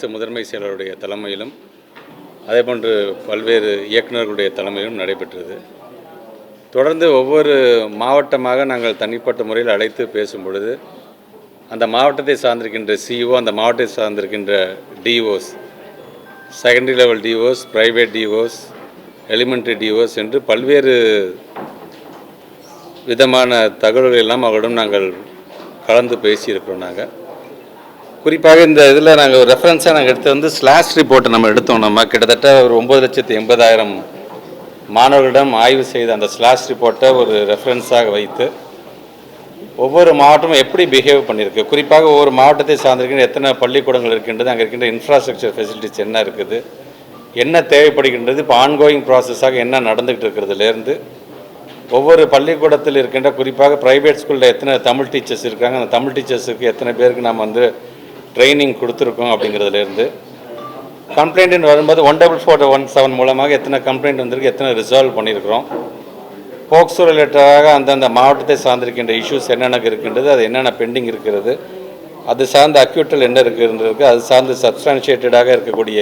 அரசு முதன்மை செயலருடைய தலைமையிலும் அதேபோன்று பல்வேறு இயக்குநர்களுடைய தலைமையிலும் நடைபெற்றது. தொடர்ந்து ஒவ்வொரு மாவட்டமாக நாங்கள் தனிப்பட்ட முறையில் அழைத்து பேசும் பொழுது அந்த மாவட்டத்தை சார்ந்திருக்கின்ற சிஇஓ, அந்த மாவட்டத்தை சார்ந்திருக்கின்ற டிஓஸ், செகண்டரி லெவல் டிஓஸ், பிரைவேட் டிஓஸ், எலிமெண்ட்ரி டிஓஸ் என்று பல்வேறு விதமான தகவல்கள் எல்லாம் அவர்களிடம் நாங்கள் கலந்து பேசியிருக்கிறோம். நாங்கள் குறிப்பாக இந்த இதில் நாங்கள் ஒரு ரெஃபரன்ஸாக நாங்கள் எடுத்து வந்து ஸ்லாஷ் ரிப்போர்ட்டை நம்ம எடுத்தோம். நம்ம கிட்டத்தட்ட ஒரு 9,80,000 மாணவர்களிடம் ஆய்வு செய்த அந்த ஸ்லாஷ் ரிப்போர்ட்டை ஒரு ரெஃபரன்ஸாக வைத்து ஒவ்வொரு மாவட்டமும் எப்படி பிஹேவ் பண்ணியிருக்கு, குறிப்பாக ஒவ்வொரு மாவட்டத்தை சார்ந்திருக்கின்ற எத்தனை பள்ளிக்கூடங்கள் இருக்கின்றது, அங்கே இருக்கின்ற இன்ஃப்ராஸ்ட்ரக்சர் ஃபெசிலிட்டிஸ் என்ன இருக்குது, என்ன தேவைப்படுகின்றது, இப்போ ஆன்கோயிங் ப்ராசஸாக என்ன நடந்துகிட்டு இருக்கிறதுலேருந்து ஒவ்வொரு பள்ளிக்கூடத்தில் இருக்கின்ற குறிப்பாக ப்ரைவேட் ஸ்கூலில் எத்தனை தமிழ் டீச்சர்ஸ் இருக்காங்க, அந்த தமிழ் டீச்சர்ஸுக்கு எத்தனை பேருக்கு நம்ம வந்து ட்ரைனிங் கொடுத்துருக்கோம் அப்படிங்கிறதுலேருந்து கம்ப்ளைண்ட்டுன்னு வரும்போது 14417 மூலமாக எத்தனை கம்ப்ளைண்ட் வந்திருக்கு, எத்தனை ரிசால்வ் பண்ணியிருக்கிறோம், போக்சோ ரிலேட்டடாக அந்தந்த மாவட்டத்தை சார்ந்திருக்கின்ற இஷ்யூஸ் என்னென்ன இருக்கின்றது, அது என்னென்ன பெண்டிங் இருக்கிறது, அது சார்ந்த அக்யூட்டல் என்ன இருக்குன்றது, அது சார்ந்து சப்ஸ்டான்ஷியேட்டடாக இருக்கக்கூடிய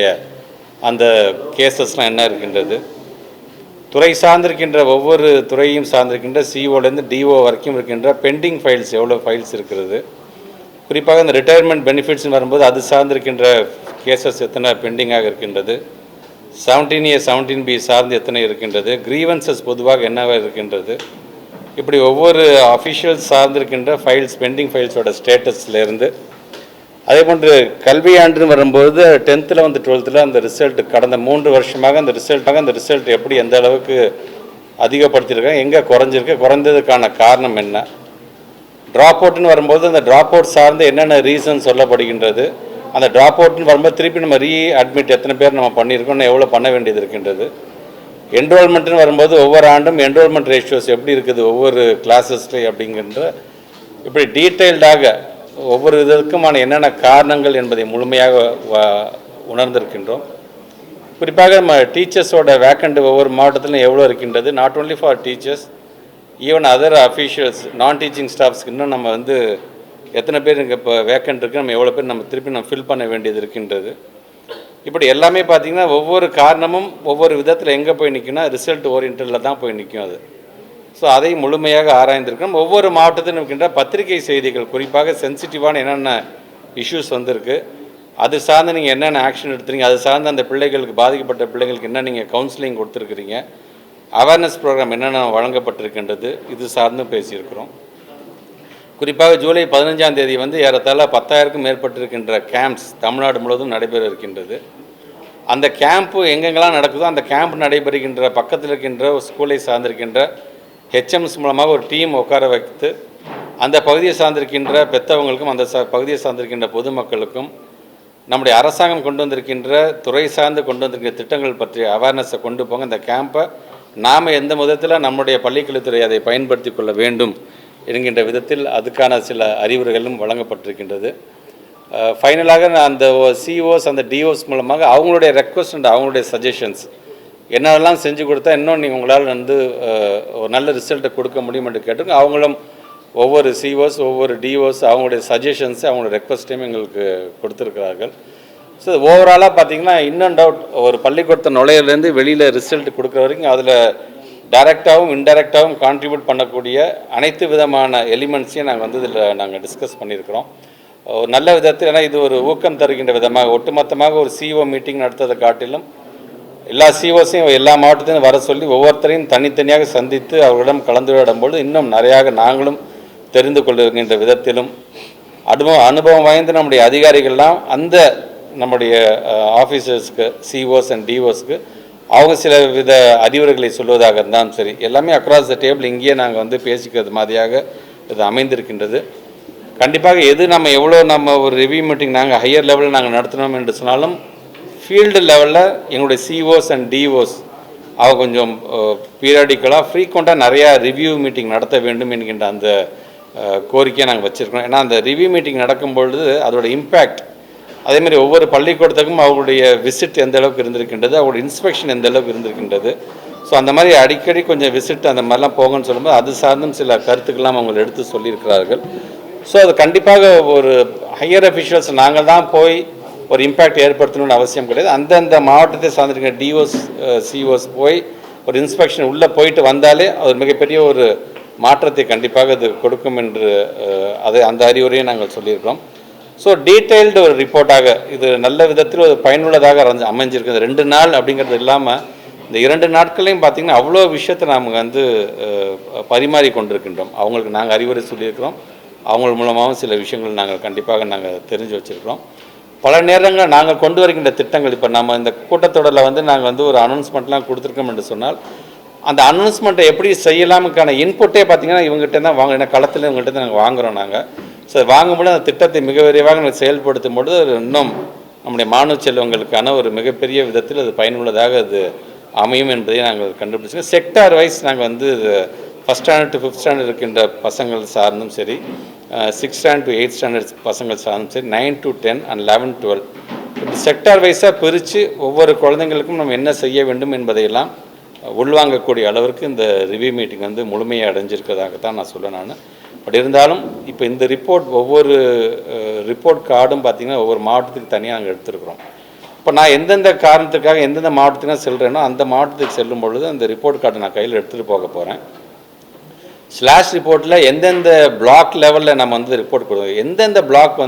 அந்த கேசஸ்லாம் என்ன இருக்கின்றது, துறை சார்ந்திருக்கின்ற ஒவ்வொரு துறையும் சார்ந்திருக்கின்ற சிஓலேருந்து டிஓ வரைக்கும் இருக்கின்ற பெண்டிங் ஃபைல்ஸ் எவ்வளோ ஃபைல்ஸ் இருக்கிறது, குறிப்பாக இந்த ரிட்டையர்மெண்ட் பெனிஃபிட்ஸ்னு வரும்போது அது சார்ந்திருக்கின்ற கேசஸ் எத்தனை பெண்டிங்காக இருக்கின்றது, 17A 17B சார்ந்து எத்தனை இருக்கின்றது, கிரீவன்சஸ் பொதுவாக என்னவாக இருக்கின்றது, இப்படி ஒவ்வொரு அஃபிஷியல்ஸ் சார்ந்திருக்கின்ற ஃபைல்ஸ் பெண்டிங் ஃபைல்ஸோட ஸ்டேட்டஸ்லேருந்து அதேபோன்று கல்வியாண்டுன்னு வரும்போது 10th 11th 12th அந்த ரிசல்ட் கடந்த 3 வருஷமாக அந்த ரிசல்ட் எப்படி எந்த அளவுக்கு அதிகப்படுத்தியிருக்காங்க, எங்கே குறைஞ்சிருக்கு, குறைந்ததுக்கான காரணம் என்ன, ட்ராப் அவுட்னு வரும்போது அந்த ட்ராப் அவுட் சார்ந்து என்னென்ன ரீசன் சொல்லப்படுகின்றது, அந்த ட்ராப் அவுட்னு வரும்போது திருப்பி நம்ம அட்மிட் எத்தனை பேர் நம்ம பண்ணியிருக்கோம், எவ்வளோ பண்ண வேண்டியது இருக்கின்றது, என்ரோல்மெண்ட்டுன்னு வரும்போது ஒவ்வொரு ஆண்டும் என்ரோல்மெண்ட் ரேஷியோஸ் எப்படி இருக்குது ஒவ்வொரு கிளாஸஸ்லேயும் அப்படிங்கிற இப்படி டீட்டெயில்டாக ஒவ்வொரு இதற்குமான என்னென்ன காரணங்கள் என்பதை முழுமையாக உணர்ந்திருக்கின்றோம். குறிப்பாக நம்ம டீச்சர்ஸோட வேக்கண்ட் ஒவ்வொரு மாவட்டத்திலும் எவ்வளோ இருக்கின்றது, not only for teachers, even other officials நான் டீச்சிங் ஸ்டாஃப்ஸ்க்கு இன்னும் நம்ம வந்து எத்தனை பேர் இங்கே இப்போ வேக்கண்ட் இருக்குது, நம்ம எவ்வளோ பேர் நம்ம திருப்பி நம்ம ஃபில் பண்ண வேண்டியது இருக்கின்றது. இப்படி எல்லாமே பார்த்திங்கன்னா ஒவ்வொரு காரணமும் ஒவ்வொரு விதத்தில் எங்கே போய் நிற்கும்னா ரிசல்ட் ஓரியன்டில் தான் போய் நிற்கும் அது. ஸோ அதை முழுமையாக ஆராய்ந்திருக்கணும். ஒவ்வொரு மாவட்டத்திலும் இருக்கின்ற பத்திரிகை செய்திகள் குறிப்பாக சென்சிட்டிவான என்னென்ன இஷ்யூஸ் வந்திருக்கு, அது சார்ந்து நீங்கள் என்னென்ன ஆக்ஷன் எடுத்துறீங்க, அது சார்ந்து அந்த பிள்ளைகளுக்கு பாதிக்கப்பட்ட பிள்ளைகளுக்கு என்ன நீங்கள் கவுன்சிலிங் கொடுத்துருக்குறீங்க, அவேர்னஸ் ப்ரோக்ராம் என்னென்ன வழங்கப்பட்டிருக்கின்றது, இது சார்ந்தும் பேசியிருக்கிறோம். குறிப்பாக ஜூலை 15ஆம் தேதி வந்து ஏறத்தாழ 10,000க்கும் மேற்பட்டிருக்கின்ற கேம்ப்ஸ் தமிழ்நாடு முழுவதும் நடைபெற இருக்கின்றது. அந்த கேம்ப்பு எங்கெங்கெல்லாம் நடக்குதோ அந்த கேம்ப் நடைபெறுகின்ற பக்கத்தில் இருக்கின்ற ஸ்கூலை சார்ந்திருக்கின்ற ஹெச்எம்ஸ் மூலமாக ஒரு டீம் உட்கார வைத்து அந்த பகுதியை சார்ந்திருக்கின்ற பெற்றவங்களுக்கும் அந்த பகுதியை சார்ந்திருக்கின்ற பொதுமக்களுக்கும் நம்முடைய அரசாங்கம் கொண்டு வந்திருக்கின்ற துறை சார்ந்து கொண்டு வந்திருக்கிற திட்டங்கள் பற்றிய அவேர்னஸை கொண்டு போங்க. இந்த கேம்பை நாம் எந்த விதத்தில் நம்முடைய பள்ளிக்கல்வித்துறை அதை பயன்படுத்தி கொள்ள வேண்டும் என்கின்ற விதத்தில் அதுக்கான சில அறிவுரைகளும் வழங்கப்பட்டிருக்கின்றது. ஃபைனலாக அந்த சிஓஸ் அந்த டிஓஸ் மூலமாக அவங்களுடைய ரெக்வஸ்ட் அண்ட் அவங்களுடைய சஜஷன்ஸ் என்னெல்லாம் செஞ்சு கொடுத்தா இன்னும் நீங்கள் உங்களால் வந்து ஒரு நல்ல ரிசல்ட்டை கொடுக்க முடியும் என்று கேட்டுங்க. அவங்களும் ஒவ்வொரு சிஓஸ் ஒவ்வொரு டிஓஸ் அவங்களுடைய சஜஷன்ஸு அவங்களோட ரெக்வஸ்ட்டையும் எங்களுக்கு கொடுத்துருக்கிறார்கள். ஸோ ஓவராலாக பார்த்திங்கன்னா இன்னும் டவுட் ஒரு பள்ளிக்கூடத்தை நுழையிலேருந்து வெளியில் ரிசல்ட் கொடுக்குற வரைக்கும் அதில் டைரெக்டாகவும் இன்டைரக்டாகவும் கான்ட்ரிபியூட் பண்ணக்கூடிய அனைத்து விதமான எலிமெண்ட்ஸையும் நாங்கள் வந்து இதில் நாங்கள் டிஸ்கஸ் பண்ணியிருக்கிறோம். ஒரு நல்ல விதத்தில், ஏன்னா இது ஒரு ஊக்கம் தருகின்ற விதமாக ஒட்டுமொத்தமாக ஒரு சிஓ மீட்டிங் நடத்ததை காட்டிலும் எல்லா சிஓஸையும் எல்லா மாவட்டத்தையும் வர சொல்லி ஒவ்வொருத்தரையும் தனித்தனியாக சந்தித்து அவர்களிடம் கலந்துரையாடும்போது இன்னும் நிறையாக நாங்களும் தெரிந்து கொள்ளுகின்ற விதத்திலும் அனுபவம் வாய்ந்த நம்முடைய அதிகாரிகள்லாம் அந்த நம்முடைய ஆஃபீஸர்ஸ்க்கு சிஓஸ் அண்ட் டிஓஸ்க்கு அவங்க சில வித அறிவுரைகளை சொல்வதாக இருந்தாலும் சரி, எல்லாமே அக்ராஸ் த டேபிள் இங்கேயே நாங்கள் வந்து பேசிக்கிறது மாதிரியாக இது அமைந்திருக்கின்றது. கண்டிப்பாக எது நம்ம எவ்வளோ நம்ம ஒரு ரிவ்யூ மீட்டிங் நாங்கள் ஹையர் லெவலில் நாங்கள் நடத்தினோம் என்று சொன்னாலும் ஃபீல்டு லெவலில் எங்களுடைய சிஓஸ் அண்ட் டிஓஸ் அவங்க கொஞ்சம் பீரியாடிக்கலாக ஃப்ரீக்வெண்ட்டாக நிறையா ரிவ்யூ மீட்டிங் நடத்த வேண்டும் என்கின்ற அந்த கோரிக்கையை நாங்கள் வச்சுருக்கோம். ஏன்னா அந்த ரிவ்யூ மீட்டிங் நடக்கும்பொழுது அதோட இம்பேக்ட் அதேமாதிரி ஒவ்வொரு பள்ளிக்கூடத்துக்கும் அவங்களுடைய விசிட் எந்த அளவுக்கு இருந்திருக்கின்றது, அவங்களுடைய இன்ஸ்பெக்ஷன் எந்த அளவுக்கு இருந்திருக்கின்றது. ஸோ அந்த மாதிரி அடிக்கடி கொஞ்சம் விசிட் அந்த மாதிரிலாம் போகணும்னு சொல்லும்போது அது சார்ந்தும் சில கருத்துக்கள்லாம் அவங்க எடுத்து சொல்லியிருக்கிறார்கள். ஸோ அது கண்டிப்பாக ஒரு ஹையர் அஃபிஷியல்ஸ் நாங்கள் தான் போய் ஒரு இம்பேக்ட் ஏற்படுத்தணும்னு அவசியம் கிடையாது. அந்தந்த மாவட்டத்தை சார்ந்திருக்கிற டிஓஸ் சிஓஸ் போய் ஒரு இன்ஸ்பெக்ஷன் உள்ளே போயிட்டு வந்தாலே அது மிகப்பெரிய ஒரு மாற்றத்தை கண்டிப்பாக அது கொடுக்கும் என்று அந்த அறிவுரையை நாங்கள் சொல்லியிருக்கிறோம். ஸோ டீட்டெயில்டு ஒரு ரிப்போர்ட்டாக இது நல்ல விதத்தில் ஒரு பயனுள்ளதாக அமைஞ்சிருக்குது. 2 நாள் அப்படிங்கிறது இல்லாமல் இந்த 2 நாட்களையும் பார்த்திங்கன்னா அவ்வளோ விஷயத்தை நாம் பரிமாறி கொண்டிருக்கின்றோம். அவங்களுக்கு நாங்கள் அறிவுரை சொல்லியிருக்கிறோம். அவங்க மூலமாகவும் சில விஷயங்கள் நாங்கள் கண்டிப்பாக தெரிஞ்சு வச்சுருக்கிறோம். பல நேரங்கள் நாங்கள் கொண்டு வருகின்ற திட்டங்கள் இப்போ நம்ம இந்த கூட்டத்தொடரில் நாங்கள் ஒரு அனௌன்ஸ்மெண்ட்லாம் கொடுத்துருக்கோம் என்று சொன்னால் அந்த அனௌன்ஸ்மெண்ட்டை எப்படி செய்யலாமுக்கான இன்புட்டே பார்த்திங்கன்னா இவங்ககிட்ட தான் வாங்க, ஏன்னா களத்தில் இவங்ககிட்ட தான் நாங்கள் வாங்குகிறோம். நாங்கள் ஸோ வாங்கும்போது அந்த திட்டத்தை மிக விரைவாக செயல்படுத்தும் பொழுது இன்னும் நம்முடைய மாணவ செல்வங்களுக்கான ஒரு மிகப்பெரிய விதத்தில் அது பயனுள்ளதாக அது அமையும் என்பதை நாங்கள் கண்டுபிடிச்சோம். செக்டார் வைஸ் நாங்கள் first standard to 5th standard இருக்கின்ற பசங்கள் சார்ந்தும் சரி, 6th standard to 8th standard பசங்கள் சார்ந்தும் சரி, 9 to 10 and 11 12 இப்படி செக்டார் வைஸாக பிரித்து ஒவ்வொரு குழந்தைங்களுக்கும் நம்ம என்ன செய்ய வேண்டும் என்பதையெல்லாம் உள்வாங்கக்கூடிய அளவிற்கு இந்த ரிவ்யூ மீட்டிங் முழுமையாக அடைஞ்சிருக்கிறதாகத்தான் நான் சொல்ல. பட் இருந்தாலும் இப்போ இந்த ஒவ்வொரு ரிப்போர்ட் கார்டும் பார்த்திங்கன்னா ஒவ்வொரு மாவட்டத்துக்கு தனியாக நாங்கள் எடுத்துருக்குறோம். இப்போ நான் எந்தெந்த காரணத்துக்காக எந்தெந்த மாவட்டத்துக்கு செல்கிறேனோ அந்த மாவட்டத்துக்கு செல்லும் பொழுது அந்த ரிப்போர்ட் கார்டை நான் கையில் எடுத்துகிட்டு போக போகிறேன். ஸ்லாஷ் ரிப்போர்ட்டில் எந்தெந்த பிளாக் லெவலில் நம்ம ரிப்போர்ட் கொடுக்குறோம், எந்தெந்த பிளாக்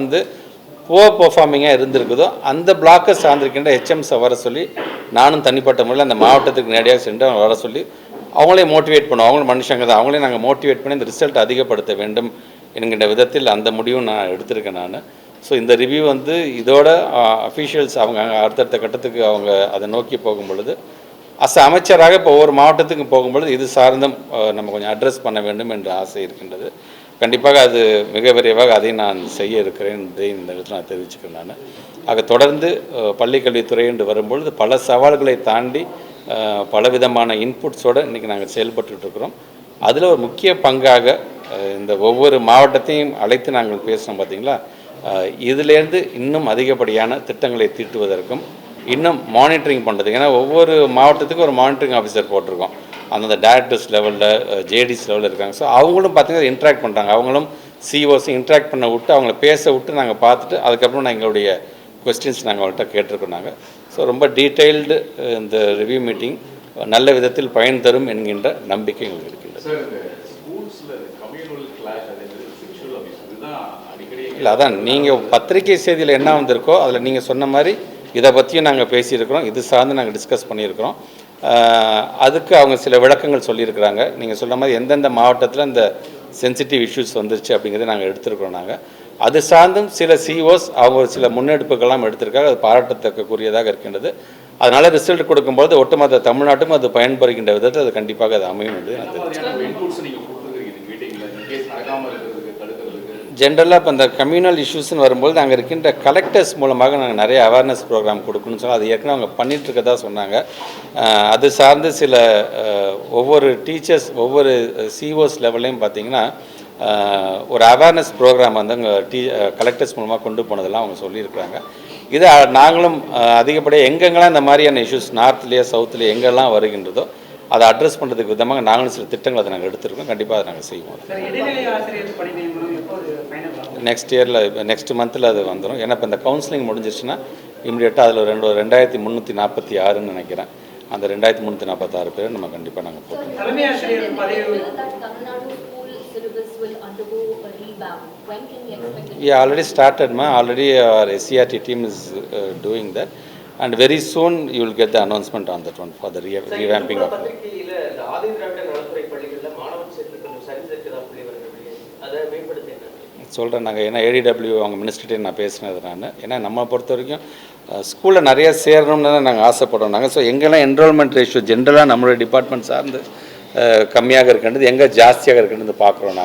புவர் பெர்ஃபார்மிங்காக இருந்திருக்குதோ அந்த பிளாக்கை சார்ந்திருக்கின்ற ஹெச்எம்ஸை வர சொல்லி நானும் தனிப்பட்ட முறையில் அந்த மாவட்டத்துக்கு நேரடியாக சென்று அவங்க வர சொல்லி அவங்களே மோட்டிவேட் பண்ணுவோம். அவங்களும் மனுஷங்க தான், அவங்களே நாங்கள் மோட்டிவேட் பண்ணி இந்த ரிசல்ட் அதிகப்படுத்த வேண்டும் என்கின்ற விதத்தில் அந்த முடிவும் நான் எடுத்திருக்கேன். ஸோ இந்த ரிவ்யூ இதோட அஃபீஷியல்ஸ் அவங்க அடுத்தடுத்த கட்டத்துக்கு அவங்க அதை நோக்கி போகும் பொழுது அமைச்சராக இப்போ ஒவ்வொரு மாவட்டத்துக்கும் போகும்பொழுது இது சார்ந்தும் நம்ம கொஞ்சம் அட்ரஸ் பண்ண வேண்டும் என்ற ஆசை இருக்கின்றது. கண்டிப்பாக அது மிக விரைவாக அதை நான் செய்ய இருக்கிறேன் என்பதை இந்த இடத்துல நான் தெரிவிச்சுக்கிறேன். ஆக தொடர்ந்து பள்ளிக்கல்வித்துறை என்று வரும்பொழுது பல சவால்களை தாண்டி பலவிதமான இன்புட்ஸோடு இன்றைக்கி நாங்கள் செயல்பட்டுருக்கிறோம். அதில் ஒரு முக்கிய பங்காக இந்த ஒவ்வொரு மாவட்டத்தையும் அழைத்து நாங்கள் பேசுகிறோம் பார்த்திங்களா. இதிலேருந்து இன்னும் அதிகப்படியான திட்டங்களை தீட்டுவதற்கும் இன்னும் மானிட்டரிங் பண்ணுறதுக்கு, ஏன்னா ஒவ்வொரு மாவட்டத்துக்கும் ஒரு மானிட்டரிங் ஆஃபீஸர் போட்டிருக்கோம். அந்தந்த டைரக்டர்ஸ் லெவலில் ஜேடிஸ் லெவலில் இருக்காங்க. ஸோ அவங்களும் பார்த்திங்கன்னா இன்ட்ராக்ட் பண்ணுறாங்க. அவங்களும் சிஓஸும் இன்ட்ராக்ட் பண்ண விட்டு அவங்கள பேச விட்டு நாங்கள் பார்த்துட்டு அதுக்கப்புறம் நான் எங்களுடைய கொஸ்டின்ஸ் நாங்கள் அவங்கள்ட்ட கேட்டிருக்கோம். ஸோ ரொம்ப டீட்டெயில்டு இந்த ரிவ்யூ மீட்டிங் நல்ல விதத்தில் பயன் தரும் என்கின்ற நம்பிக்கை எங்களுக்கு இருக்கின்றது. இல்லை, அதான் நீங்கள் பத்திரிகை செய்தியில் என்ன வந்திருக்கோ அதில் நீங்கள் சொன்ன மாதிரி இதை பற்றியும் நாங்கள் பேசியிருக்கிறோம். இது சார்ந்து நாங்கள் டிஸ்கஸ் பண்ணியிருக்கிறோம். அதுக்கு அவங்க சில விளக்கங்கள் சொல்லியிருக்கிறாங்க. நீங்கள் சொல்கிற மாதிரி எந்தெந்த மாவட்டத்தில் இந்த சென்சிட்டிவ் இஷ்யூஸ் வந்துருச்சு அப்படிங்கிறத நாங்கள் எடுத்துருக்கிறோம். அது சார்ந்தும் சில சிஓஸ் அவங்க சில முன்னெடுப்புகள்லாம் எடுத்திருக்காங்க. அது பாராட்டத்தக்கக்கூடியதாக இருக்கின்றது. அதனால் ரிசல்ட் கொடுக்கும்போது ஒட்டுமொத்த தமிழ்நாட்டும் அது பயன்படுகின்ற விதத்தில் அது கண்டிப்பாக அது அமையும் என்று நான் தெரிவிச்சேன். ஜென்ரலாக இப்போ இந்த கம்யூனல் இஷ்யூஸ்ன்னு வரும்போது அங்கே இருக்கின்ற கலெக்டர்ஸ் மூலமாக நாங்கள் நிறைய அவேர்னஸ் ப்ரோக்ராம் கொடுக்கணும்னு சொல்லி அது ஏற்கனவே அவங்க பண்ணிகிட்ருக்கதா சொன்னாங்க. அது சார்ந்து சில ஒவ்வொரு டீச்சர்ஸ் ஒவ்வொரு சிஓஸ் லெவல்லையும் பார்த்திங்கன்னா ஒரு அவேர்னஸ் ப்ரோக்ராம் அங்கே கலெக்டர்ஸ் மூலமாக கொண்டு போனதெல்லாம் அவங்க சொல்லியிருக்கிறாங்க. இதை நாங்களும் அதிகப்படியாக எங்கெங்கெல்லாம் இந்த மாதிரியான இஷ்யூஸ் நார்த்லேயே சவுத்துலேயே எங்கெல்லாம் வருகின்றதோ அதை அட்ரஸ் பண்ணுறதுக்கு விதமாக நாங்களும் சில திட்டங்களை அதை நாங்கள் எடுத்துருக்கோம். கண்டிப்பாக அதை நாங்கள் செய்வோம். நெக்ஸ்ட் இயரில் நெக்ஸ்ட் மந்தில் அது வந்துடும். ஏன்னா இப்போ இந்த கவுன்சிலிங் முடிஞ்சிருச்சுன்னா இமீடியட்டாக அதில் 2346 நினைக்கிறேன். அந்த 2346 பேர் நம்ம கண்டிப்பாக நாங்கள் போட்டோம். Yeah, already started, ma. Already our SCRT team is doing that, and very soon you will get the announcement on that one for the revamping of. சொல்கிறேன் நாங்கள், ஏன்னா ஏடிடபிள்யூ அவங்க மினிஸ்டர்கிட்ட நான் பேசினது ஏன்னா நம்ம பொறுத்த வரைக்கும் ஸ்கூலில் நிறைய சேரணும்னு தான் நாங்கள் ஆசைப்படுறோம். ஸோ எங்கெல்லாம் என்ரோல்மெண்ட் ரேஷியோ ஜென்ரலாக நம்மளுடைய டிபார்ட்மெண்ட் சார்ந்து கம்மியாக இருக்கின்றது, எங்கே ஜாஸ்தியாக இருக்கின்றது பார்க்குறோம்.